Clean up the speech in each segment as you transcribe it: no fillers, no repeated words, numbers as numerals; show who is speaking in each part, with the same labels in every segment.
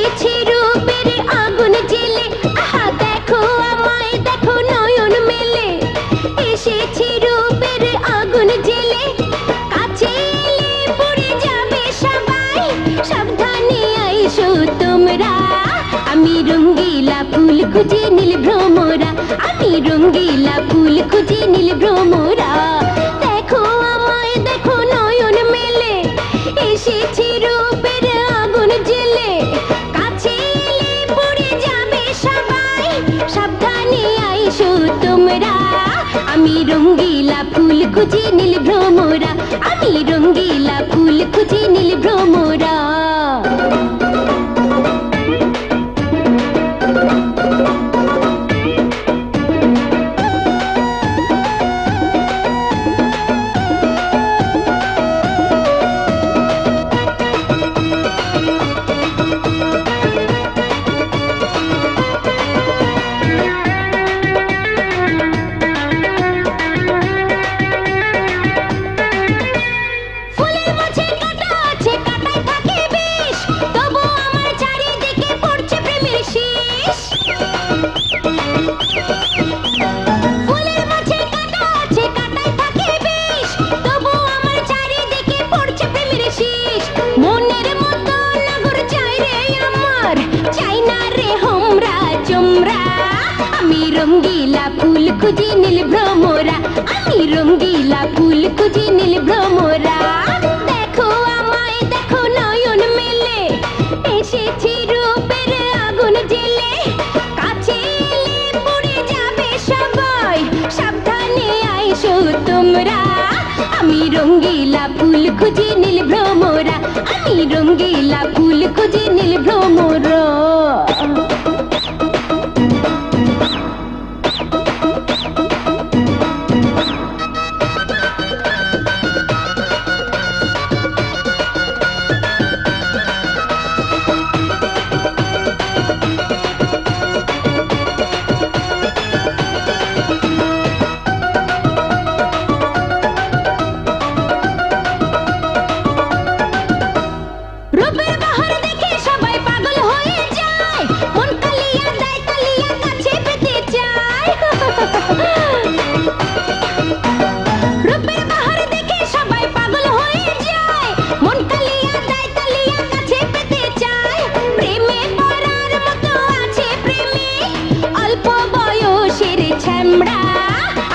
Speaker 1: এসেছি রূপের আগুন জেলে, আহা দেখো আমায় দেখো নয়ন মেলে। এসেছি রূপের আগুন জেলে, কাছে এলে পুড়ে যাবে সবাই, সাবধানে আইসো তোমরা। আমি রঙ্গিলা ফুল খুঁজে নীল ভ্রমরা, আমি রঙ্গিলা ফুল খুঁজে নীল ভ্রমরা। দেখো আমায় দেখো নয়ন মেলে, এসেছি রূপের আগুন জেলে, কাছে এলে পুড়ে যাবে সবাই, সাবধানে আইসো তোমরা। আমি রঙ্গিলা ফুল খুঁজে নীল ভ্রমরা, আমি রঙ্গিলা ফুল খুঁজে নীল ভ্রমরা। আমি রঙ্গিলা ফুল খুঁজে নীল ভ্রমরা, আমি রঙ্গিলা ফুল খুঁজে নীল ভ্রমরা। দেখো আমায় দেখো নয়ন মেলে, এসেছি রূপের আগুন জেলে, কাছে এলে পুড়ে যাবে সবাই, সাবধানে আইসো তোমরা। আমি রঙ্গিলা ফুল খুঁজে নীল ভ্রমরা, আমি রঙ্গিলা ফুল খুঁজে নীল ভ্রমরা।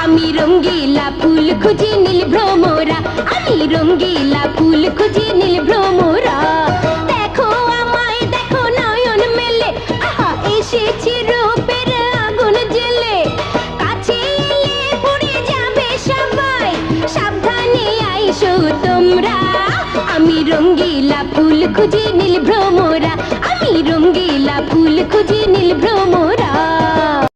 Speaker 1: আমি রঙ্গিলা ফুল খুঁজে নীল ভ্রমরা, আমি রঙ্গিলা ফুল খুঁজে নীল ভ্রমরা। দেখো আমায় দেখো নয়ন মেলে, আহা এসেছি রূপের আগুন জেলে, কাছে এলে পুড়ে যাবে সবাই, সাবধানে আইসো তোমরা। আমি রঙ্গিলা ফুল খুঁজে নীল ভ্রমরা, আমি রঙ্গিলা ফুল খুঁজে নীল ভ্রমরা।